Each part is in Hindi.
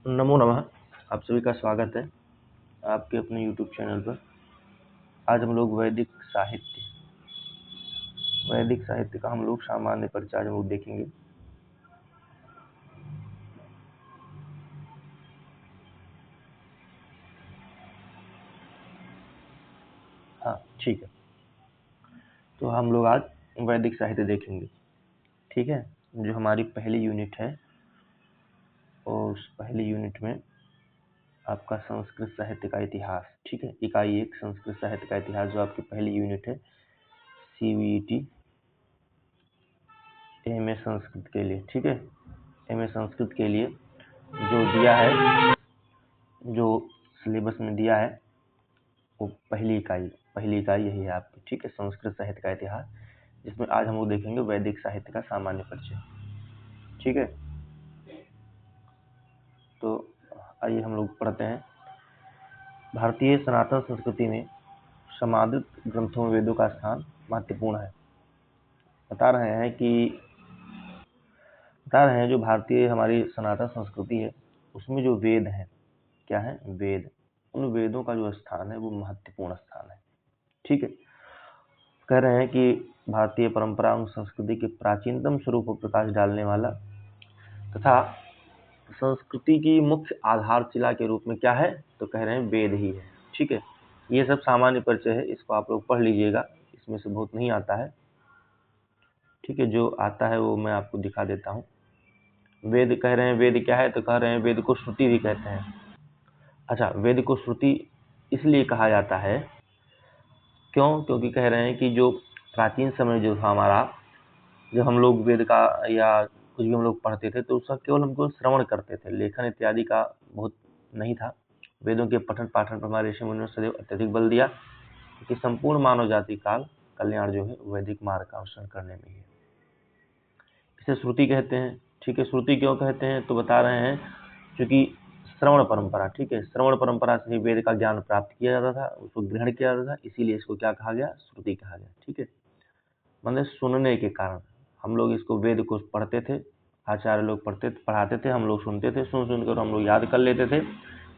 नमो नमः। आप सभी का स्वागत है आपके अपने YouTube चैनल पर। आज हम लोग वैदिक साहित्य का हम लोग सामान्य परिचय आज हम लोग देखेंगे। हाँ ठीक है, तो हम लोग आज वैदिक साहित्य देखेंगे। ठीक है, जो हमारी पहली यूनिट है और उस पहली यूनिट में आपका संस्कृत साहित्य का इतिहास। ठीक है, इकाई 1 संस्कृत साहित्य का इतिहास जो आपकी पहली यूनिट है CVET MA संस्कृत के लिए। ठीक है, MA संस्कृत के लिए जो दिया है, जो सिलेबस में दिया है वो पहली इकाई यही है आपकी। ठीक है, संस्कृत साहित्य का इतिहास, जिसमें आज हम लोग देखेंगे वैदिक साहित्य का सामान्य परिचय। ठीक है, तो आइए हम लोग पढ़ते हैं। भारतीय सनातन संस्कृति में समादित ग्रंथों में वेदों का स्थान महत्वपूर्ण है। बता रहे हैं जो भारतीय हमारी सनातन संस्कृति है उसमें जो वेद हैं, क्या है, वेद, उन वेदों का जो स्थान है वो महत्वपूर्ण स्थान है। ठीक है, कह रहे हैं कि भारतीय परंपरा एवं संस्कृति के प्राचीनतम स्वरूप पर प्रकाश डालने वाला तथा संस्कृति की मुख्य आधारशिला के रूप में क्या है, तो कह रहे हैं वेद ही है। ठीक है, ये सब सामान्य परिचय है, इसको आप लोग पढ़ लीजिएगा, इसमें से बहुत नहीं आता है। ठीक है, जो आता है वो मैं आपको दिखा देता हूँ। वेद कह रहे हैं, वेद क्या है, तो कह रहे हैं वेद को श्रुति भी कहते हैं। अच्छा, वेद को श्रुति इसलिए कहा जाता है क्यों, क्योंकि कह रहे हैं कि जो प्राचीन समय जो था हमारा, जब हम लोग वेद का या कुछ भी हम लोग पढ़ते थे तो उसका केवल हमको श्रवण करते थे, लेखन इत्यादि का बहुत नहीं था। वेदों के पठन पाठन पर हमारे ऋषि मुनियों ने सदैव अत्यधिक बल दिया कि संपूर्ण मानव जाति का कल्याण जो है वैदिक मार्ग का अनुसरण करने में ही है। इसे श्रुति कहते हैं। ठीक है, श्रुति क्यों कहते हैं, तो बता रहे हैं क्योंकि श्रवण परंपरा, ठीक है, श्रवण परंपरा से ही वेद का ज्ञान प्राप्त किया जाता था, उसको ग्रहण किया जाता था, इसीलिए इसको क्या कहा गया, श्रुति कहा गया। ठीक है, मतलब सुनने के कारण हम लोग इसको वेद को पढ़ते थे, आचार्य लोग पढ़ाते थे, हम लोग सुनते थे, सुनकर हम लोग याद कर लेते थे,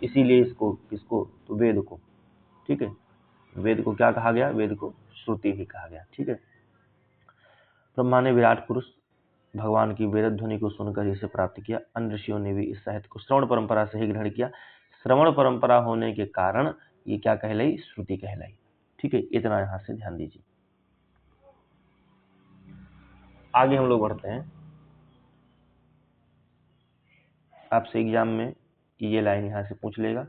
इसीलिए इसको किसको, तो वेद को। ठीक है, वेद को क्या कहा गया, वेद को श्रुति भी कहा गया। ठीक है, ब्रह्मा ने विराट पुरुष भगवान की वेद ध्वनि को सुनकर इसे प्राप्त किया। अन्य ऋषियों ने भी इस साहित्य को श्रवण परंपरा से ही ग्रहण किया। श्रवण परंपरा होने के कारण ये क्या कहलाई, श्रुति कहलाई। ठीक है, इतना यहां से ध्यान दीजिए। आगे हम लोग बढ़ते हैं। आपसे एग्जाम में ये लाइन यहाँ से पूछ लेगा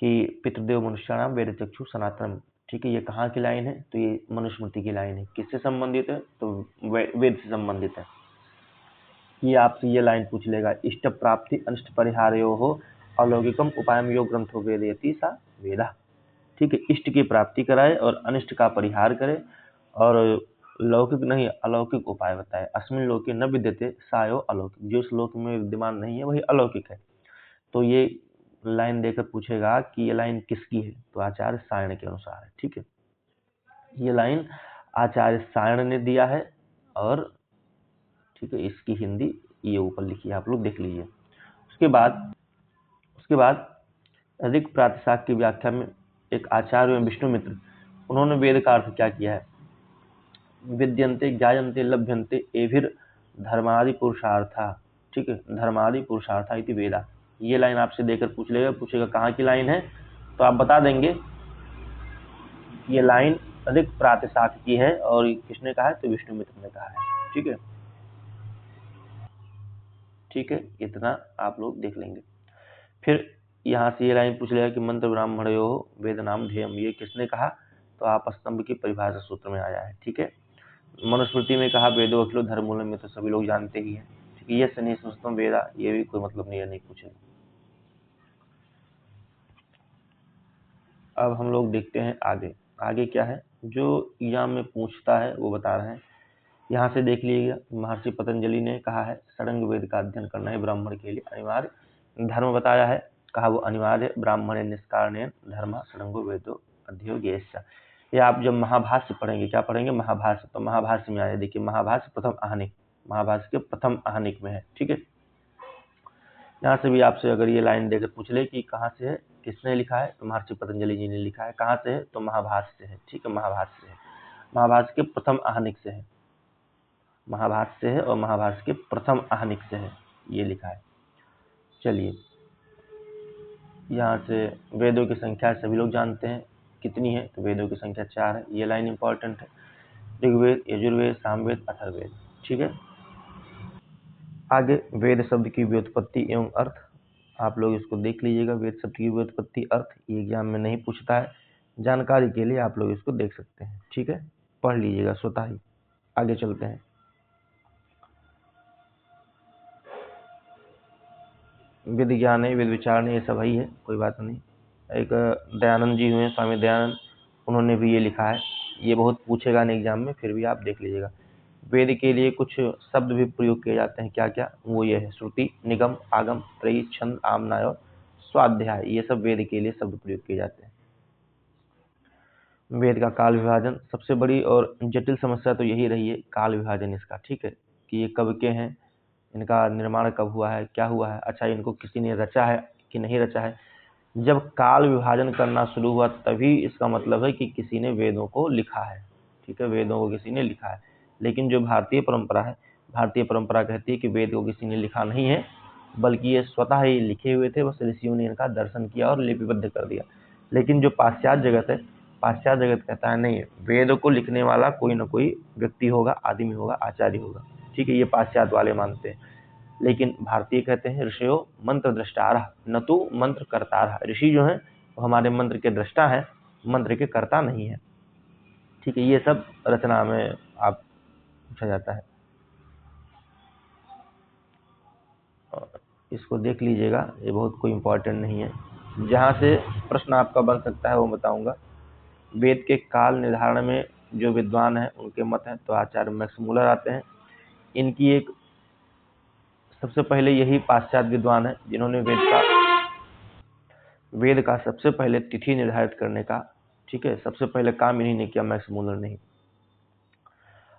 कि पितृदेव मनुष्याणाम वेद चक्षु सनातनम। ठीक है, ये कहाँ की लाइन है, तो ये मनुस्मृति की लाइन है। किससे संबंधित है, तो वेद से संबंधित है। ये आपसे ये लाइन पूछ लेगा, इष्ट प्राप्ति अनिष्ट परिहारयो हो अलौकिकम उपायम योग ग्रंथो वेदयति सा वेदा। ठीक है, इष्ट की प्राप्ति कराए और अनिष्ट का परिहार करे और लौकिक नहीं अलौकिक उपाय बताए। अस्मिन लोके न विद्यते सायो अलौकिक, जो इस लोक में विद्यमान नहीं है वही अलौकिक है। तो ये लाइन देकर पूछेगा कि ये लाइन किसकी है, तो आचार्य सायण के अनुसार है। ठीक है, ये लाइन आचार्य सायण ने दिया है और ठीक है, इसकी हिंदी ये ऊपर लिखी है, आप लोग देख लीजिए। उसके बाद अधिक प्रातिशाख की व्याख्या में एक आचार्य विष्णुमित्र, उन्होंने वेद का अर्थ क्या किया है, विद्यन्ते ज्ञायन्ते लभ्यन्ते एभिर धर्मादि पुरुषार्था। ठीक है, धर्मादि पुरुषार्था इति वेदा। ये लाइन आपसे देकर पूछेगा कहाँ की लाइन है, तो आप बता देंगे ये लाइन अधिक प्रातिशाख की है और किसने कहा है, तो विष्णुमित्र ने कहा है। ठीक है, ठीक है, इतना आप लोग देख लेंगे। फिर यहाँ से ये लाइन पूछ लेगा कि मंत्र ब्राह्मणयो वेद नाम ध्येयम, ये किसने कहा, तो आप स्तंभ की परिभाषा सूत्र में आया है। ठीक है, मनुस्मृति में कहा वेदो अखिलो धर्ममूलम, में तो सभी लोग जानते ही हैं। ठीक है, ये सनी संस्तम वेदा, ये भी कोई मतलब नहीं है, नहीं पूछेगा। अब हम लोग देखते हैं आगे क्या है जो एग्जाम में पूछता है, वो बता रहे हैं। यहाँ से देख लीजिएगा, महर्षि पतंजलि ने कहा है षडंग वेद का अध्ययन करना है ब्राह्मण के लिए अनिवार्य धर्म बताया है, कहा वो अनिवार्य है, ब्राह्मण निष्कारणेन धर्म षडंगो वेदो अध्ययोगेश्च। ये आप जब महाभाष्य पढ़ेंगे, क्या पढ़ेंगे, महाभाष्य, तो महाभाष्य में आया, देखिए महाभाष्य प्रथम आहनिक, महाभाष्य के प्रथम आहनिक में है। ठीक है, यहाँ से भी आपसे अगर ये लाइन देकर पूछ ले कि कहाँ से है, किसने लिखा है, तो महर्षि पतंजलि जी ने लिखा है। कहाँ से है, तो महाभाष्य से है। ठीक है, महाभाष्य से है, महाभाष्य के प्रथम आहनिक से है, महाभाष्य से है और महाभाष्य के प्रथम आहनिक से है ये लिखा है। चलिए, यहाँ से वेदों की संख्या सभी लोग जानते हैं कितनी है, तो वेदों की संख्या 4 है। ये लाइन इंपॉर्टेंट है। ऋग्वेद, यजुर्वेद, सामवेद, अथर्ववेद। ठीक है, आगे वेद शब्द की व्युत्पत्ति एवं अर्थ, आप लोग इसको देख लीजिएगा। वेद शब्द की व्युत्पत्ति अर्थ ये एग्जाम में नहीं पूछता है, जानकारी के लिए आप लोग इसको देख सकते हैं। ठीक है, पढ़ लीजिएगा स्वतः ही। आगे चलते हैं। वेद ज्ञान है, वेद विचार है, ये सब ही है, कोई बात नहीं। एक दयानंद जी हुए, स्वामी दयानंद, उन्होंने भी ये लिखा है। ये बहुत पूछेगा नहीं एग्जाम में, फिर भी आप देख लीजिएगा। वेद के लिए कुछ शब्द भी प्रयोग किए जाते हैं, क्या क्या, वो ये है श्रुति, निगम, आगम, त्रयी, छंद, आमनाय और स्वाध्याय, ये सब वेद के लिए शब्द प्रयोग किए जाते हैं। वेद का काल विभाजन, सबसे बड़ी और जटिल समस्या तो यही रही है, काल विभाजन इसका। ठीक है, कि ये कब के हैं, इनका निर्माण कब हुआ है, क्या हुआ है, अच्छा इनको किसी ने रचा है कि नहीं रचा है। जब काल विभाजन करना शुरू हुआ तभी इसका मतलब है कि किसी ने वेदों को लिखा है। ठीक है, वेदों को किसी ने लिखा है। लेकिन जो भारतीय परंपरा है, भारतीय परंपरा कहती है कि वेद को किसी ने लिखा नहीं है, बल्कि ये स्वतः ही लिखे हुए थे, बस ऋषियों ने इनका दर्शन किया और लिपिबद्ध कर दिया। लेकिन जो पाश्चात्य जगत है, पाश्चात्य जगत कहता है नहीं, वेद को लिखने वाला कोई ना कोई व्यक्ति होगा, आदमी होगा, आचार्य होगा। ठीक है, ये पाश्चात्य वाले मानते हैं। लेकिन भारतीय कहते हैं ऋषियों मंत्र दृष्टारः न तो मंत्र कर्तारः, ऋषि जो हैं वो हमारे मंत्र के दृष्टा हैं, मंत्र के कर्ता नहीं है। ठीक है, ये सब रचना में आप पूछा जाता है, इसको देख लीजिएगा, ये बहुत कोई इम्पोर्टेंट नहीं है। जहाँ से प्रश्न आपका बन सकता है वो बताऊंगा। वेद के काल निर्धारण में जो विद्वान हैं उनके मत हैं, तो आचार्य मैक्स मूलर आते हैं। इनकी एक सबसे पहले यही पाश्चात्य विद्वान है जिन्होंने वेद का सबसे पहले तिथि निर्धारित करने का, ठीक है, सबसे पहले काम इन्हीं ने किया, मैक्स मूलर नहीं।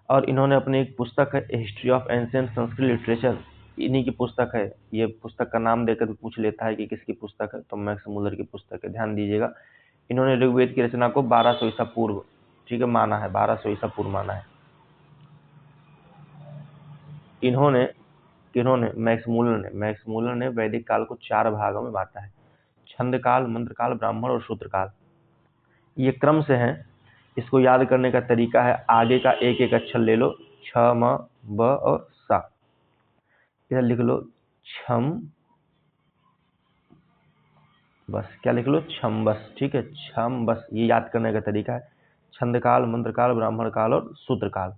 और इन्होंने अपनी एक पुस्तक है history of ancient Sanskrit literature, इन्हीं की पुस्तक है। ये पुस्तक का नाम देकर भी पूछ लेता है कि किसकी पुस्तक है, तो मैक्स मूलर की पुस्तक है, ध्यान दीजिएगा। इन्होंने ऋग्वेद की रचना को 1200 ईसा पूर्व, ठीक है, माना है, 1200 ईसा पूर्व माना है। इन्होंने मैक्स मूलर ने वैदिक काल को 4 भागों में बांटा है, छंद काल, मंत्र काल, ब्राह्मण और शूद्र काल। ये क्रम से हैं। इसको याद करने का तरीका है, आगे का एक एक अक्षर ले लो, छ, म, ब और सा, इधर लिख लो छम बस, क्या लिख लो, छम बस। ठीक है, छम बस, ये याद करने का तरीका है। छंद काल, मंत्र काल, ब्राह्मण काल और शूद्र काल।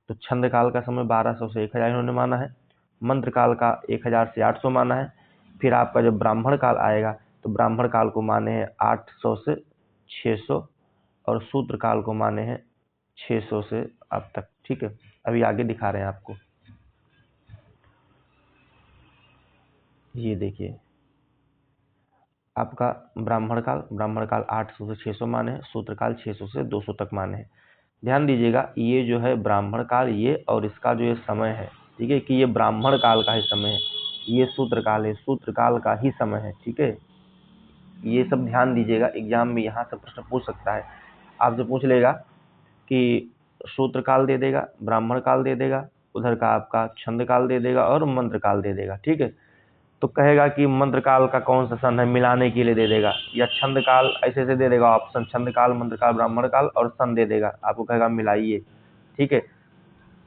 तो छंद काल का समय 1200 से 1000 इन्होंने माना है, मंत्र काल का 1000 से 800 माना है। फिर आपका जब ब्राह्मण काल आएगा तो ब्राह्मण काल को माने हैं 800 से 600 और शूद्र काल को माने हैं 600 से अब तक। ठीक है, अभी आगे दिखा रहे हैं आपको, ये देखिए आपका ब्राह्मण काल 800 से 600 माने हैं, शूद्र काल 600 से 200 तक माने हैं। ध्यान दीजिएगा, ये जो है ब्राह्मण काल, ये और इसका जो ये समय है, ठीक है, कि ये ब्राह्मण काल का ही समय है, ये शूद्र काल है, शूद्र काल का ही समय है। ठीक है, ये सब ध्यान दीजिएगा, एग्जाम में यहाँ से प्रश्न पूछ सकता है, आपसे पूछ लेगा कि शूद्र काल दे देगा, ब्राह्मण काल दे देगा, उधर का आपका छंद काल दे देगा और मंत्र काल दे देगा। ठीक है, तो कहेगा कि मंत्र काल का कौन सा सन है, मिलाने के लिए दे देगा, या छंद काल ऐसे से दे देगा ऑप्शन, छंद काल, मंत्र काल, ब्राह्मण काल और सन दे देगा, आपको कहेगा मिलाइए। ठीक है,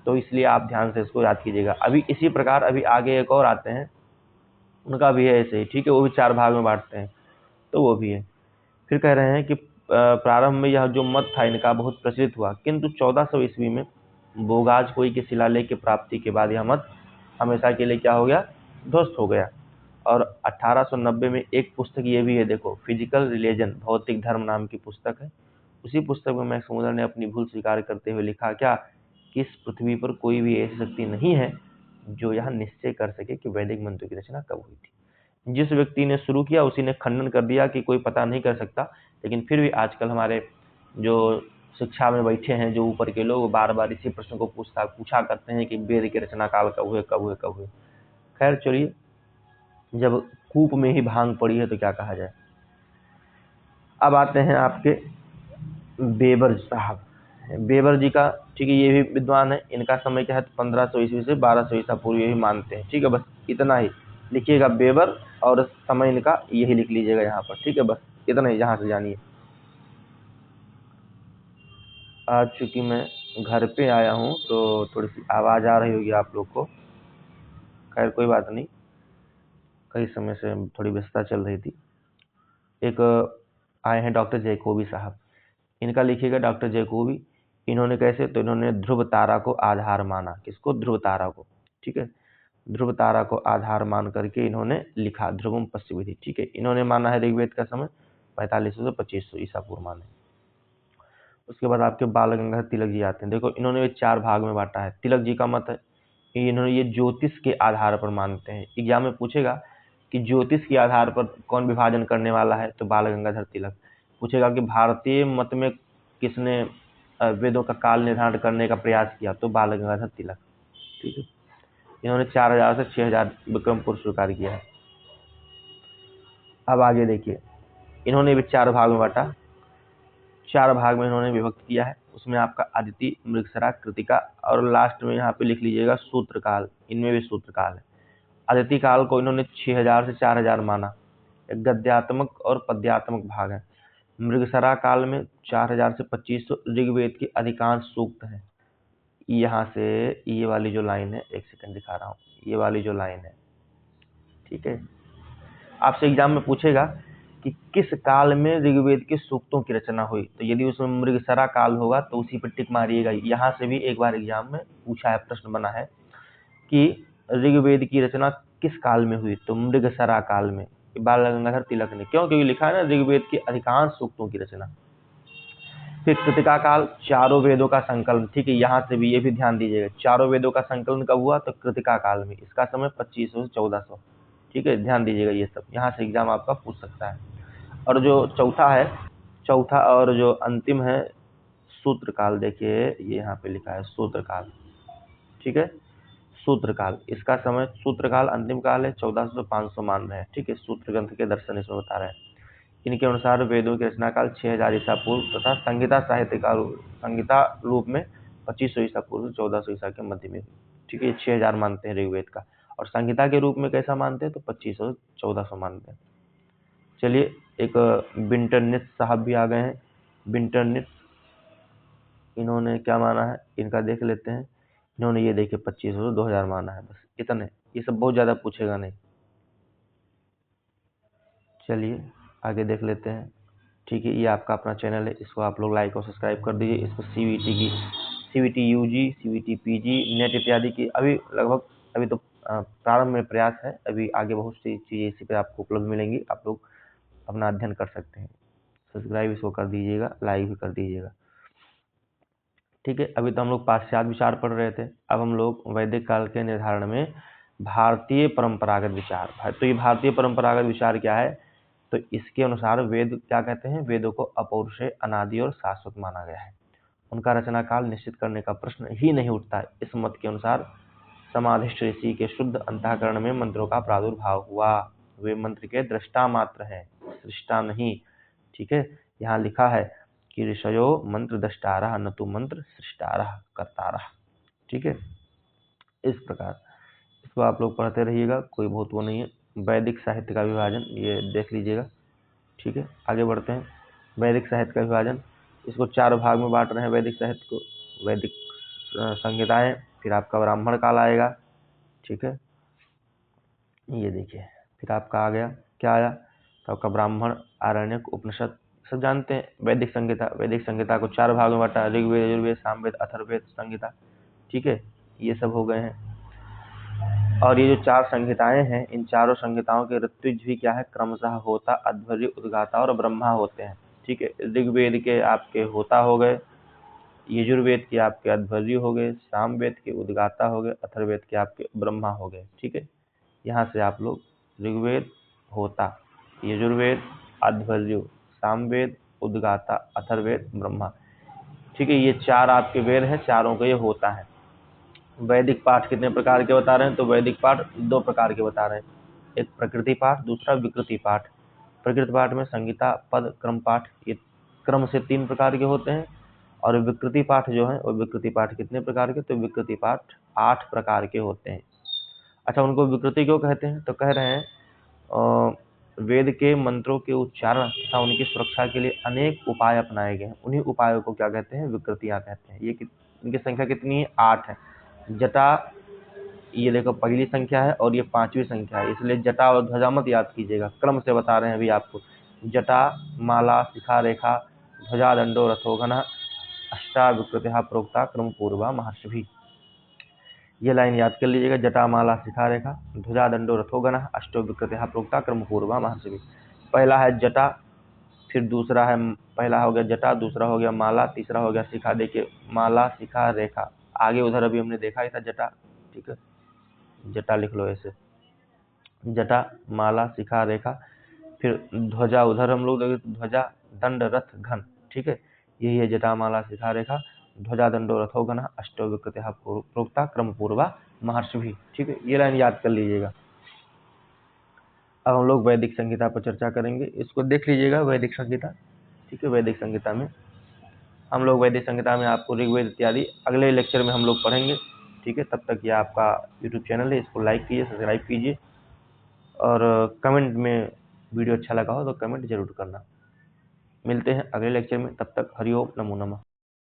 तो इसलिए आप ध्यान से इसको याद कीजिएगा। अभी इसी प्रकार अभी आगे एक और आते हैं, उनका भी है ऐसे ही। ठीक है, वो भी 4 भाग में बांटते हैं, तो वो भी है। फिर कह रहे हैं कि प्रारंभ में यह जो मत था इनका बहुत प्रचलित हुआ, किंतु 1400 ईस्वी में बोगाज कोई के शिलालेख की प्राप्ति के बाद यह मत हमेशा के लिए क्या हो गया, ध्वस्त हो गया। और 1890 में एक पुस्तक ये भी है, देखो, फिजिकल रिलीजन, भौतिक धर्म नाम की पुस्तक है। उसी पुस्तक में मैक्स मूलर ने अपनी भूल स्वीकार करते हुए लिखा क्या, कि इस पृथ्वी पर कोई भी ऐसी शक्ति नहीं है जो यह निश्चय कर सके कि वैदिक मंत्रों की रचना कब हुई थी। जिस व्यक्ति ने शुरू किया उसी ने खंडन कर दिया कि कोई पता नहीं कर सकता। लेकिन फिर भी आजकल हमारे जो शिक्षा में बैठे हैं, जो ऊपर के लोग, बार बार इसी प्रश्न को पूछा करते हैं कि वेद की रचना काल कब हुए, कब हुए, कब हुए। खैर चलिए, जब कूप में ही भांग पड़ी है तो क्या कहा जाए। अब आते हैं आपके बेबर साहब। बेबर जी का, ठीक है, ये भी विद्वान है। इनका समय क्या है, 1500 ईस्वी से 1200 ईसा पूर्व ही मानते हैं, ठीक है। बस इतना ही लिखिएगा, बेबर, और समय इनका यही लिख लीजिएगा यहाँ पर, ठीक है। बस इतना ही यहाँ से जानिए। आज चूंकि मैं घर पे आया हूँ तो थोड़ी सी आवाज़ आ रही होगी आप लोग को, खैर कोई बात नहीं, कई समय से थोड़ी व्यस्तता चल रही थी। एक आए हैं डॉक्टर जैकोबी साहब, इनका लिखिएगा डॉक्टर जैकोबी। इन्होंने कैसे, तो इन्होंने ध्रुव तारा को आधार माना। किसको, ध्रुव तारा को, ठीक है। ध्रुव तारा को आधार मान करके इन्होंने लिखा ध्रुवम पश्चिमी, ठीक है। इन्होंने माना है ऋग्वेद का समय 4500 से 2500 ईसा पूर्व माने। उसके बाद आपके बाल गंगाधर तिलक जी आते हैं। देखो इन्होंने 4 भाग में बांटा है। तिलक जी का मत है कि इन्होंने ये ज्योतिष के आधार पर मानते हैं। एग्जाम में पूछेगा कि ज्योतिष के आधार पर कौन विभाजन करने वाला है, तो बाल गंगाधर तिलक। पूछेगा कि भारतीय मत में किसने वेदों का काल निर्धारण करने का प्रयास किया, तो बाल गंगाधर तिलक, ठीक है। इन्होंने 4000 से 6000 विक्रम पूर्व स्वीकार किया है। अब आगे देखिए, इन्होंने भी 4 भाग में बांटा, 4 भाग में इन्होंने विभक्त किया है। उसमें आपका अदिति, मृगशरा, कृतिका, और लास्ट में यहाँ पे लिख लीजिएगा सूत्रकाल। इनमें भी सूत्रकाल है। अदिति काल को इन्होंने 6000 से 4000 माना। एक गद्यात्मक और पद्यात्मक भाग है। मृगशरा काल में 4000 से 2500 ऋग्वेद के अधिकांश सूक्त हैं। यहाँ से ये वाली जो लाइन है, एक सेकंड दिखा रहा हूँ, ये वाली जो लाइन है, ठीक है। आपसे एग्जाम में पूछेगा कि किस काल में ऋग्वेद के सूक्तों की रचना हुई, तो यदि उसमें मृगशरा काल होगा तो उसी पर टिक मारिएगा। यहाँ से भी एक बार एग्जाम में पूछा है, प्रश्न बना है कि ऋग्वेद की रचना किस काल में हुई, तो मृगशरा काल में। बाल गंगाधर तिलक ने, क्यों, क्योंकि लिखा है ना ऋग्वेद के अधिकांश सूक्तों की रचना। फिर कृतिका काल, चारों वेदों का संकलन, ठीक है। यहाँ से भी ये भी ध्यान दीजिएगा, चारों वेदों का संकलन कब हुआ, तो कृतिका काल में। इसका समय 2500 से 1400, ठीक है। ध्यान दीजिएगा ये सब, यहाँ से एग्जाम आपका पूछ सकता है। और जो चौथा है, चौथा और जो अंतिम है, सूत्रकाल। देखिए ये यहाँ पे लिखा है सूत्रकाल, ठीक है। सूत्रकाल, इसका समय, सूत्रकाल अंतिम काल है, 1400 से 500 मान रहे हैं, ठीक है। सूत्र ग्रंथ के दर्शन इसमें बता रहे हैं। इनके अनुसार वेदों की रचना काल 6000 ईसा पूर्व तथा संहिता साहित्य का संहिता रूप में 2500 ईसा पूर्व से 1400 ईसा के मध्य में, ठीक है। 6000 मानते हैं ऋग्वेद का, और संहिता के रूप में कैसा मानते हैं, तो 2500 से 1400 मानते हैं। चलिए, एक बिंटरनिट साहब भी आ गए हैं। बिंटरनिट, इन्होंने क्या माना है, इनका देख लेते हैं। इन्होंने ये देखिए 2500 से 2000 माना है, बस इतने। ये सब बहुत ज़्यादा पूछेगा नहीं। चलिए आगे देख लेते हैं, ठीक है। ये आपका अपना चैनल है, इसको आप लोग लाइक और सब्सक्राइब कर दीजिए। इसको सीवीटी की, CUET UG, CUET PG, NET इत्यादि की अभी लगभग, अभी तो प्रारंभ में प्रयास है। अभी आगे बहुत सी चीज़ें इसी पे आपको उपलब्ध मिलेंगी, आप लोग अपना अध्ययन कर सकते हैं। सब्सक्राइब इसको कर दीजिएगा, लाइक भी कर दीजिएगा, ठीक है। अभी तो हम लोग पाश्चात्य विचार पढ़ रहे थे, अब हम लोग वैदिक काल के निर्धारण में भारतीय परंपरागत विचार। तो ये भारतीय परंपरागत विचार क्या है, तो इसके अनुसार वेद क्या कहते हैं, वेदों को अपौरुषेय, अनादि और शाश्वत माना गया है। उनका रचना काल निश्चित करने का प्रश्न ही नहीं उठता है। इस मत के अनुसार समाधिष्ठ ऋषि के शुद्ध अंतःकरण में मंत्रों का प्रादुर्भाव हुआ। वे मंत्र के दृष्टा मात्र हैं, सृष्टा नहीं, ठीक है। यहाँ लिखा है कि ऋषयो मंत्र दृष्टारः न तो मंत्र सृष्टारः कर्तारः, ठीक है। इस प्रकार इसको आप लोग पढ़ते रहिएगा, कोई बहुत वो नहीं है। वैदिक साहित्य का विभाजन ये देख लीजिएगा, ठीक है। आगे बढ़ते हैं। वैदिक साहित्य का विभाजन, इसको 4 भाग में बांट रहे हैं वैदिक साहित्य को। वैदिक संहिताएं, फिर आपका ब्राह्मण काल आएगा, ठीक है। ये देखिए, फिर आपका आ गया, क्या आया, तो आपका ब्राह्मण, आरण्यक, उपनिषद, सब जानते हैं। वैदिक संहिता, वैदिक संहिता को 4 भाग में बांटा, ऋग्वेद, यजुर्वेद, सामवेद, अथर्ववेद संहिता, ठीक है। ये सब हो गए हैं। और ये जो 4 संहिताएं हैं, इन चारों संहिताओं के ऋत्विज भी क्या है, क्रमशः होता, अध्वर्य, उद्गाता और ब्रह्मा होते हैं, ठीक है। ऋग्वेद के आपके होता हो गए, यजुर्वेद के आपके अध्वर्य हो गए, सामवेद के उद्गाता हो गए, अथर्ववेद के आपके ब्रह्मा हो गए, ठीक है। यहाँ से आप लोग ऋग्वेद होता, यजुर्वेद अध्वर्य, सामवेद उद्गाता, अथर्ववेद ब्रह्मा, ठीक है। ये 4 आपके वेद हैं, चारों का ये होता है। वैदिक पाठ कितने प्रकार के बता रहे हैं, तो वैदिक पाठ 2 प्रकार के बता रहे हैं। एक प्रकृति पाठ, दूसरा विकृति पाठ। प्रकृति पाठ में संहिता, पद, क्रम पाठ, ये क्रम से 3 प्रकार के होते हैं। और विकृति पाठ जो है वो विकृति पाठ कितने प्रकार के, तो विकृति पाठ 8 प्रकार के होते हैं। अच्छा, उनको विकृति क्यों कहते हैं, तो कह रहे हैं वेद के मंत्रों के उच्चारण तथा उनकी सुरक्षा के लिए अनेक उपाय अपनाए गए हैं। उन्हीं उपायों को क्या कहते हैं, विकृतियां कहते हैं। ये इनकी संख्या कितनी है, 8 है। जटा, ये देखो पहली संख्या है और ये 5वीं संख्या है, इसलिए जटा और ध्वजा मत याद कीजिएगा, क्रम से बता रहे हैं अभी आपको। जटा, माला, शिखा, रेखा, ध्वजा, दंडो, रथो, घनः, अष्टा विकृतिः प्रोक्ता क्रम पूर्वा महर्षिभिः। ये लाइन याद कर लीजिएगा, जटा, माला, शिखा, रेखा, ध्वजा, दंडो, रथो, गणः, अष्टो विकृतिः प्रोक्ता क्रम पूर्वा महर्षिभिः। पहला है जटा, फिर दूसरा है, पहला हो गया जटा, दूसरा हो गया माला, तीसरा हो गया शिखा। देखिए माला, शिखा, रेखा, आगे उधर अभी हमने देखा ही था जटा, ठीक है, जटा लिख लो ऐसे, जटा, माला, शिखा, रेखा, फिर ध्वजा, उधर हम लोग देखें ध्वजा, दंड, रथ, घन, ठीक है, यही है जटा, माला, शिखा, रेखा, ध्वजा, दंडो, रथो, घनः, अष्टो विकृतिः प्रोक्ता क्रम पूर्वा महर्षिभिः। ठीक है, ये लाइन याद कर लीजिएगा। अब हम लोग वैदिक संहिता पर चर्चा करेंगे, इसको देख लीजिएगा वैदिक संहिता। ठीक है, वैदिक संहिता में हम लोग आपको ऋग्वेद इत्यादि अगले लेक्चर में हम लोग पढ़ेंगे। ठीक है, तब तक ये आपका यूट्यूब चैनल है, इसको लाइक कीजिए, सब्सक्राइब कीजिए, और कमेंट में वीडियो अच्छा लगा हो तो कमेंट जरूर करना। मिलते हैं अगले लेक्चर में, तब तक हरि ओम, नमो नमः।